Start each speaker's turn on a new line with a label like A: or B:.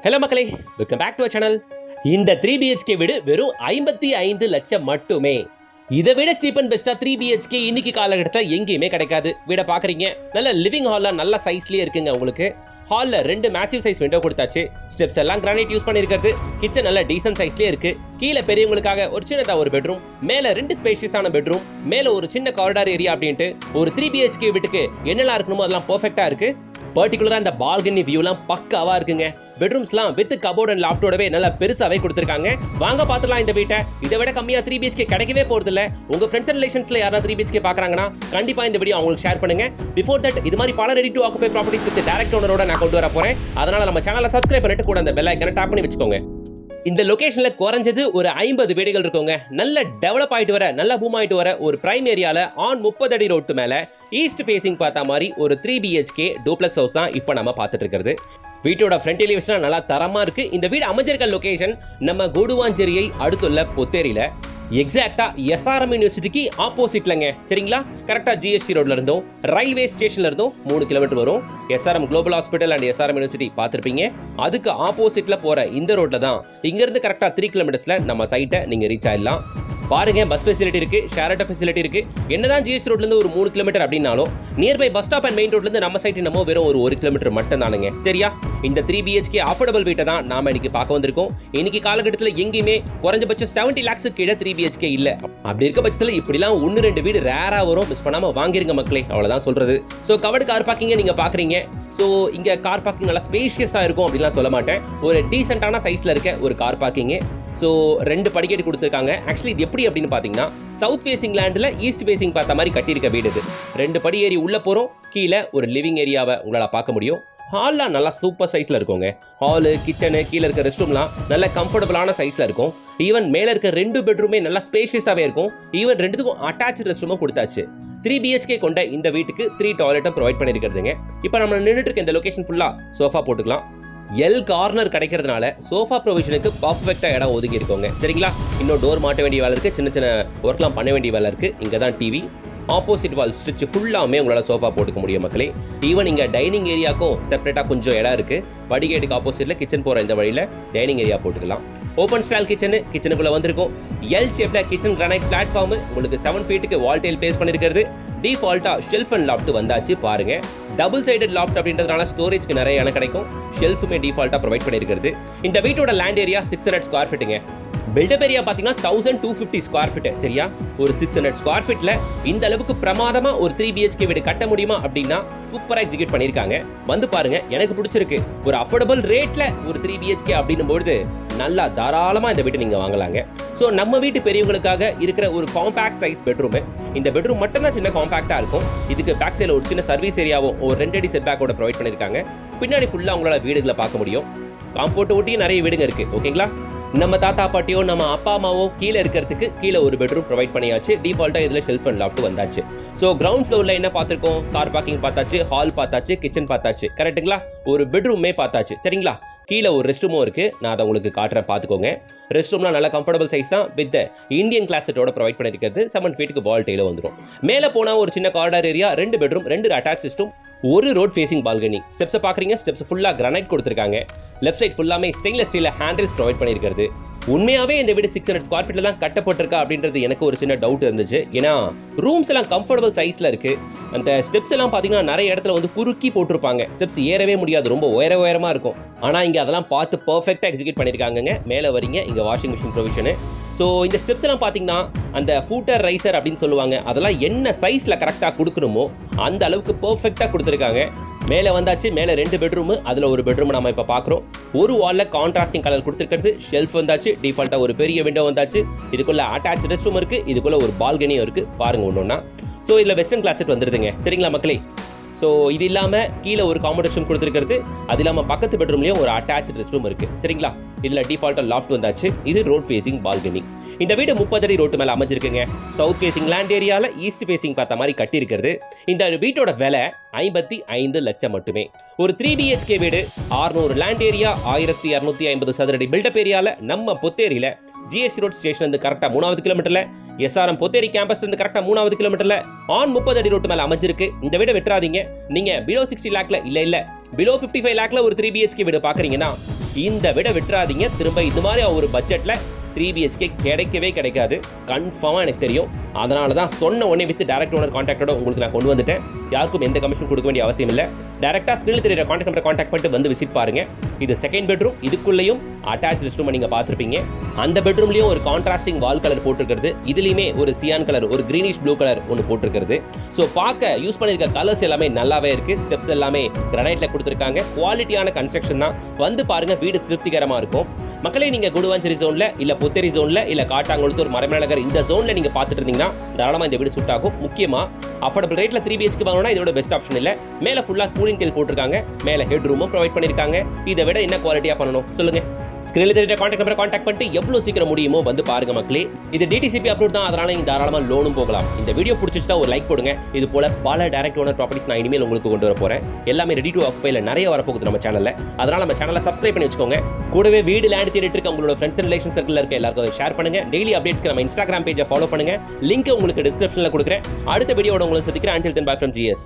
A: Hello மக்களே, welcome back to our channel. இந்த 3BHK வீடு வெறும் 55 லட்சம் மட்டுமே. இதை விட சீப் அண்ட் பெஸ்டா 3BHK இன்னைக்கு காலகட்டத்தில் எங்கேயுமே கிடைக்காது. வீடை பாக்குறீங்க, நல்ல லிவிங் ஹால்ல நல்ல சைஸ்லயே இருக்குங்க. உங்களுக்கு ஹால்ல 2 மேசிவ் சைஸ் விண்டோ கொடுத்தாச்சு. ஸ்டெப்ஸ் எல்லாம் கிரானைட் யூஸ் பண்ணிருக்கிறது. கிச்சன் நல்ல டீசன்ட் சைஸ்லயே இருக்கு. கீழே பெரியவங்களுக்காக ஒரு சின்னதா ஒரு பெட்ரூம், மேல 2 ஸ்பேஷியஸான பெட்ரூம், மேல ஒரு சின்ன காரிடார் ஏரியா அப்படின்ட்டு ஒரு 3BHK வீட்டுக்கு என்னெல்லாம் இருக்கணுமோ அதெல்லாம் பெர்ஃபெக்ட்டா இருக்கு. பர்டிகுலரா இந்த பால்கனி வியூலாம் பக்காவா இருக்குங்க. பெட்ரூம்ஸ்லாம் வித் கபோர்ட் அண்ட் லாஃப்டோடவே நல்லா பெருசாவே கொடுத்துருக்காங்க. வாங்க பார்த்துலாம் இந்த வீட்டை. இதை விட கம்மியா 3BHK கிடைக்கவே போறது இல்ல. உங்க ஃப்ரெண்ட்ஸ் அண்ட் ரிலேஷன்ஸ்ல யாராவது 3BHK பாக்குறாங்கன்னா கண்டிப்பா இந்த வீடியோ அவங்களுக்கு ஷேர் பண்ணுங்க. பிஃபோர் தட் இது மாதிரி பல ready to occupy properties with direct ஓனரோட நான் கொண்டு வர போறேன். அதனால நம்ம சேனலை சப்ஸ்கிரைப் பண்ணிட்டு கூட அந்த பெல் ஐகானை டாப் பண்ணி வச்சுக்கோங்க. இந்த லொகேஷன்ல குறைஞ்சது ஒரு 50 வீடுகள் இருக்குங்க. நல்ல டெவலப் ஆயிட்டு வர, நல்ல பூம் ஆயிட்டு வர ஒரு பிரைம் ஏரியால ஆன் 30 அடி ரோட்டு மேல ஈஸ்ட் ஃபேசிங் பார்த்த மாதிரி ஒரு 3BHK டூப்ளெக்ஸ் ஹவுஸ் தான் இப்போ நம்ம பார்த்துட்டு இருக்கிறது. வீட்டோட ஃப்ரண்ட் எலிவேஷன் நல்லா தரமா இருக்கு. இந்த வீடு அமைஞ்சிருக்க லொகேஷன் நம்ம கூடுவாஞ்சேரியை அடுத்துள்ள பொத்தேரியில, எக்ஸாக்டா SRM யூனிவர்சிட்டிக்கு ஆப்போசிட்லங்க. சரிங்களா? கரெக்டா GST ரோட்ல இருந்தும் ரயில்வே ஸ்டேஷன்ல இருந்தும் 3 கிலோமீட்டர் வரும். SRM global hospital and SRM university பார்த்துருப்பீங்க. அதுக்கு ஆப்போசிட்ல போற இந்த ரோட்ல தான் இங்க இருந்து கரெக்டா 3 கிலோமீட்டர்ஸ்ல நம்ம சைட்டை நீங்க ரீச் ஆயிடலாம். பாருங்க, பஸ் ஃபெசிலிட்டி இருக்கு, ஷேர் ஆட்டோ ஃபெசிலிட்டி இருக்கு. என்னதான் GST ரோட்ல இருந்து ஒரு 3 கிலோமீட்டர் அப்படின்னாலும் nearby bus stop and main ரோட்ல இருந்து நம்ம சைட் நம்ம வெறும் ஒரு 1 கிலோமீட்டர் மட்டும் தானுங்க. சரியா? இந்த 3BHK அஃபோர்டபிள் வீட்டை தான் நாம இன்னைக்கு பார்க்க வந்திருக்கோம். இன்னைக்கு காலகட்டத்தில் எங்கேயுமே குறைஞ்சபட்சம் 70 lakhs கீழே 3BHK இல்ல. அப்படி இருக்க பட்சத்தில் இப்படிலாம் 1-2 வீடு ரேரா வரும். மிஸ் பண்ணாம வாங்கிருங்க மக்களே, அவ்வளவுதான் சொல்றது. ஸோ கவர்டு கார் பார்க்கிங்க நீங்க பாக்குறீங்க. ஸோ இங்க கார் பார்க்கிங் நல்லா ஸ்பேஷியஸா இருக்கும் அப்படிலாம் சொல்ல மாட்டேன். ஒரு டீசென்டான சைஸ்ல இருக்க ஒரு கார் பார்க்கிங். ஸோ 2 படிக்கட்டு கொடுத்துருக்காங்க. ஆக்சுவலி இது எப்படி அப்படின்னு பார்த்தீங்கன்னா, சவுத் ஃபேசிங் லேண்டில் ஈஸ்ட் ஃபேசிங் பார்த்த மாதிரி கட்டியிருக்க வீடு இது. 2 படி ஏறி உள்ள போகிறோம். கீழே ஒரு லிவிங் ஏரியாவை உங்களால் பார்க்க முடியும். ஹால்லாம் நல்லா சூப்பர் சைஸில் இருக்குங்க. ஹாலு, கிச்சனு, கீழே இருக்க ரெஸ்ட் ரூம்லாம் நல்ல கம்ஃபர்டபுளான சைஸில் இருக்கும். ஈவன் மேலே இருக்க 2 பெட்ரூமே நல்லா ஸ்பேஷியஸாகவே இருக்கும். ஈவன் 2த்துக்கும் அட்டாச்சு ரெஸ்ட் ரூமும் கொடுத்தாச்சு. 3BHK கொண்ட இந்த வீட்டுக்கு 3 டாய்லெட்டும் ப்ரொவைட் பண்ணியிருக்கிறதுங்க. இப்போ நம்ம நின்றுட்டு இருக்க இந்த லொகேஷன் ஃபுல்லாக சோஃபா போட்டுக்கலாம். கார்னர் கிடைக்கிறதுனால சோஃபா ப்ரொவிஷனுக்கு பர்ஃபெக்டாக இடம் ஒதுக்கி இருக்கோங்க. சரிங்களா? இன்னும் டோர் மாட்ட வேண்டிய வேலை இருக்குது, சின்ன சின்ன ஒர்க்லாம் பண்ண வேண்டிய வேலை இருக்குது. இங்கே தான் டிவி, ஆப்போசிட் வால் ஸ்டிச் ஃபுல்லாமே உங்களால் சோஃபா போட்டுக்க முடியும் மக்களே. ஈவன் இங்கே டைனிங் ஏரியாவுக்கும் செப்பரேட்டாக கொஞ்சம் இடம் இருக்குது. படிக்கேட்டுக்கு ஆப்போசிட்டில் கிச்சன் போகிற இந்த வழியில் டைனிங் ஏரியா போட்டுக்கலாம். ஓப்பன் ஸ்டைல் கிச்சனுக்குள்ளே வந்திருக்கும். எல் ஷேப்பில் கிச்சன் கிரானைட் பிளாட்ஃபார்ம் உங்களுக்கு 7 ஃபீட்டுக்கு வால் டைல் பேஸ் பண்ணியிருக்கிறது. டிஃபால்ட்டா ஷெல்ஃப் அண்ட் லாஃப்ட் வந்தாச்சு. பாருங்க, டபுள் சைடட் லாஃப்ட் அப்படின்றதுனால ஸ்டோரேஜ்க்கு நிறைய இடம் கிடைக்கும். ஷெல்ஃபுமே டிஃபால்ட்டா ப்ரொவைட் பண்ணியிருக்கிறது. இந்த வீட்டோட லேண்ட் ஏரியா 600 ஸ்கொயர் ஃபீட்டுங்க. பில்டப் ஏரியா பார்த்தீங்கன்னா 1250 ஸ்கொயர் ஃபீட். சரியா? ஒரு 600 ஸ்கொயர் ஃபீட்ல இந்த அளவுக்கு பிரமாதமா ஒரு 3BHK வீடு கட்ட முடியுமா அப்படின்னா சூப்பரா எக்ஸிக்யூட் பண்ணியிருக்காங்க. வந்து பாருங்க, எனக்கு பிடிச்சிருக்கு. ஒரு அஃபோர்டபுள் ரேட்ல ஒரு 3BHK அப்படின்னும் பொழுது நல்லா தாராளமா இந்த வீட்டை நீங்க வாங்கலாங்க. ஸோ நம்ம வீட்டு பெரியவங்களுக்காக இருக்கிற ஒரு காம்பேக்ட் சைஸ் பெட்ரூம். இந்த பெட்ரூம் மட்டும் தான் சின்ன காம்பேக்டா இருக்கும். இதுக்கு பேக் சைடில் ஒரு சின்ன சர்வீஸ் ஏரியாவும் ஒரு 2 அடி செட் பேக்கோட ப்ரொவைட் பண்ணியிருக்காங்க. பின்னாடி ஃபுல்லா உங்களால வீடுகளை பார்க்க முடியும். காம்பவுண்ட் ஒட்டியும் நிறைய வீடுங்க இருக்கு. ஓகேங்களா? நம்ம தாத்தா பாட்டியோ நம்ம அப்பா அம்மாவோ கீழே இருக்கிறதுக்கு கீழே ஒரு பெட்ரூம் ப்ரொவைட் பண்ணியாச்சு. டிஃபால்ட்டா இதுல ஷெல்ஃப் அண்ட் லாஃப்ட் வந்தாச்சு. ஸோ கிரவுண்ட் ஃப்ளோர்ல என்ன பார்த்துருக்கோம்? கார் பார்க்கிங் பார்த்தாச்சு, ஹால் பார்த்தாச்சு, கிச்சன் பார்த்தாச்சு. கரெக்டுங்களா? ஒரு பெட்ரூமே பார்த்தாச்சு. சரிங்களா? கீழே ஒரு ரெஸ்ட் ரூமும் இருக்கு. நான் அதை உங்களுக்கு காட்டுறேன், பார்த்துக்கோங்க. ரெஸ்ட் ரூம்லாம் நல்ல கம்ஃபர்டபுள் சைஸ் தான். வித் இந்தியன் கிளாஸட்டோட ப்ரொவைட் பண்ணியிருக்கிறது. 7 ஃபீட்டுக்கு வால் டைல வந்துடும். மேலே போனால் ஒரு சின்ன corridor area, 2 bedroom, 2 attach system, ஒரு ரோட் ஃபேசிங் பால்கனி. ஸ்டெப்ஸை பார்க்குறீங்க, ஸ்டெப்ஸ் ஃபுல்லாக கிரானைட் கொடுத்துருக்காங்க. லெஃப்ட் சைட் ஃபுல்லாமே ஸ்டெயின்லெஸ் ஸ்டீல் ஹேண்டில்ஸ் ப்ரொவைட் பண்ணியிருக்கிறது. உண்மையாகவே இந்த வீடு 600 ஸ்கொயர் ஃபீட்டில் தான் கட்டப்பட்டிருக்கா அப்படின்றது எனக்கு ஒரு சின்ன டவுட் இருந்துச்சு. ஏன்னா ரூம்ஸ் எல்லாம் கம்ஃபர்டபுள் சைஸில் இருக்குது. அந்த ஸ்டெப்ஸ் எல்லாம் பார்த்தீங்கன்னா நிறைய இடத்துல வந்து குறுக்கி போட்டிருப்பாங்க. ஸ்டெப்ஸ் ஏறவே முடியாது, ரொம்ப உயரமாக இருக்கும். ஆனால் இங்கே அதெல்லாம் பார்த்து பர்ஃபெக்டாக எக்ஸிக்யூட் பண்ணியிருக்காங்க. மேலே வரீங்க, இங்கே வாஷிங் மிஷின் ப்ரொவிஷனு. ஸோ இந்த ஸ்டெப்ஸ் எல்லாம் பார்த்தீங்கன்னா அந்த ஃபூட்டர் ரைசர் அப்படின்னு சொல்லுவாங்க, அதெல்லாம் என்ன சைஸில் கரெக்டாக கொடுக்கணுமோ அந்த அளவுக்கு பர்ஃபெக்டாக கொடுத்துருக்காங்க. மேலே வந்தாச்சு. மேலே 2 பெட்ரூமு, அதில் ஒரு பெட்ரூம் நம்ம இப்போ பார்க்குறோம். ஒரு வாலில் கான்ட்ராஸ்டிங் கலர் கொடுத்துருக்கிறது. ஷெல்ஃப் வந்தாச்சு. டிஃபால்ட்டாக ஒரு பெரிய விண்டோ வந்தாச்சு. இதுக்குள்ள அட்டாச் ரெஸ்ட் ரூம் இருக்குது. இதுக்குள்ள ஒரு பால்கனியும் இருக்குது. பாருங்க ஒன்றா. ஸோ இதில் வெஸ்டர்ன் கிளாஸட் வந்துருதுங்க. சரிங்களா மக்களே? ஸோ இது இல்லாமல் கீழே ஒரு காமன் ரெஸ்ட் ரூம் கொடுத்துருக்கிறது. அது இல்லாமல் பக்கத்து பெட்ரூம்லேயும் ஒரு அட்டாச் ரெஸ்ட் ரூம் இருக்குது. சரிங்களா? இதில் டிஃபால்ட்டாக லாஃப்ட் வந்தாச்சு. இது ரோட் ஃபேசிங் பால்கனி. இந்த வீடு 30 அடி ரோட்டு மேலே அமைஞ்சிருக்குங்க. சவுத் ஃபேசிங் லேண்ட் ஏரியாவில் ஈஸ்ட் ஃபேசிங் பார்த்த மாதிரி கட்டியிருக்கிறது. இந்த வீட்டோட விலை 55 லட்சம் மட்டுமே. ஒரு 3BHK வீடு 600 லேண்ட் ஏரியா, 1250 சதுரடி பில்டப் ஏரியாவில் நம்ம பொத்தேரியில் GST ரோட் ஸ்டேஷன் வந்து கரெக்டாக 3வது கிலோமீட்டரில் எஸ்ஆர்எம் பொத்தேரி கேம்பஸ் இருந்து கரெக்டா 3வது கிலோமீட்டர்ல ஆன் 30 அடி ரோட்டு மேல அமைஞ்சிருக்கு. இந்த வீட விட்டுறாதீங்க. நீங்க பிலோ 60 லேக்ல இல்ல பிலோ 55 லேக்ல ஒரு 3 BHK வீடு பாக்குறீங்கன்னா இந்த வீட விட்டுறாதீங்க. திரும்ப இது மாதிரி ஒரு பட்ஜெட்ல 3 BHK கிடைக்காது. கன்ஃபார்மாக எனக்கு தெரியும். அதனால தான் சொன்ன உடனே வித் டைரக்ட் ஓனர் கான்டாக்டோட உங்களுக்கு நான் கொண்டு வந்துட்டேன். யாருக்கும் எந்த கமிஷன் கொடுக்க வேண்டிய அவசியம் இல்லை. டேரக்டாக ஸ்க்ரீனில் தெரியுற கான்டாக்ட் நம்பரை கான்டாக்ட் பண்ணிட்டு வந்து விசிட் பாருங்க. இது செகண்ட் பெட்ரூம். இதுக்குள்ளேயும் அட்டாச் ரெஸ்ட் ரூம் நீங்கள் பார்த்துருப்பீங்க. அந்த பெட்ரூம்லேயும் ஒரு கான்ட்ராஸ்டிங் வால் கலர் போட்டிருக்கிறது. இதுலேயுமே ஒரு சியான் கலர், ஒரு கிரீனிஷ் ப்ளூ கலர் ஒன்று போட்டிருக்கிறது. ஸோ பார்க்க யூஸ் பண்ணியிருக்க கலர்ஸ் எல்லாமே நல்லாவே இருக்கு. ஸ்டெப்ஸ் எல்லாமே கிரானைட்ல கொடுத்துருக்காங்க. குவாலிட்டியான கன்ஸ்ட்ரக்ஷன் தான். வந்து பாருங்க, வீடு திருப்திகரமாக இருக்கும். மக்களே, நீங்க குடுவாஞ்சேரி ஜோன்ல இல்ல பொத்தேரி ஜோன்ல இல்ல காட்டாங்குளத்தூர், மரமேநகர் இந்த ஜோன்ல நீங்க பார்த்துட்டு இருந்தீங்கன்னா தாராளமா இந்த வீடு சூட் ஆகும். முக்கியமா அஃபோர்டபிள் ரேட்ல 3 BHK வாங்கணும்னா இதோட பெஸ்ட் ஆப்ஷன் இல்ல. மேல ஃபுல்லா கூலிங் டெயில் போட்டிருக்காங்க. மேல ஹெட் ரூமும் ப்ரொவைட் பண்ணிருக்காங்க. இதை விட என்ன குவாலிட்டியா பண்ணணும் சொல்லுங்க? ஸ்கிரீன்ல தெரியுற கான்டாக்ட் நம்பரை கான்டாக்ட் பண்ணிட்டு எவ்வளவு சீக்கிரம் முடியுமோ வந்து பாருங்க மக்களே. இது DTCP அப்ரூவ் தான். அதனால நீங்க தாராளமா லோனும் போகலாம். இந்த வீடியோ பிடிச்சிட்டா ஒரு லைக் போடுங்க. இது போல பல டைரக்ட் ஓனர் ப்ராப்பர்ட்டிஸ் நான் இனிமேல் உங்களுக்கு கொண்டு வர போறேன். எல்லாமே ரெடி டு ஆக்குபைல நிறைய வரப்போகுது நம்ம சேனல்ல. அதனால நம்ம சேனலை சப்ஸ்கிரைப் பண்ணி வச்சுக்கோங்க. கூடவே வீடு லேண்ட் தேடிட்டு இருக்க உங்களோட ஃப்ரெண்ட்ஸ் அண்ட் ரிலேஷன் சர்க்கிள்ல இருக்க எல்லாருக்கும் ஷேர் பண்ணுங்க. டெய்லி அப்டேட்ஸ்க்கு நம்ம இன்ஸ்டாகிராம் பேஜை ஃபாலோ பண்ணுங்க. லிங்க் உங்களுக்கு டிஸ்கிரிப்ஷன்ல கொடுக்குறேன். அடுத்த வீடியோட உங்களுக்கு சந்திக்கிறேன். Until then, bye from GS.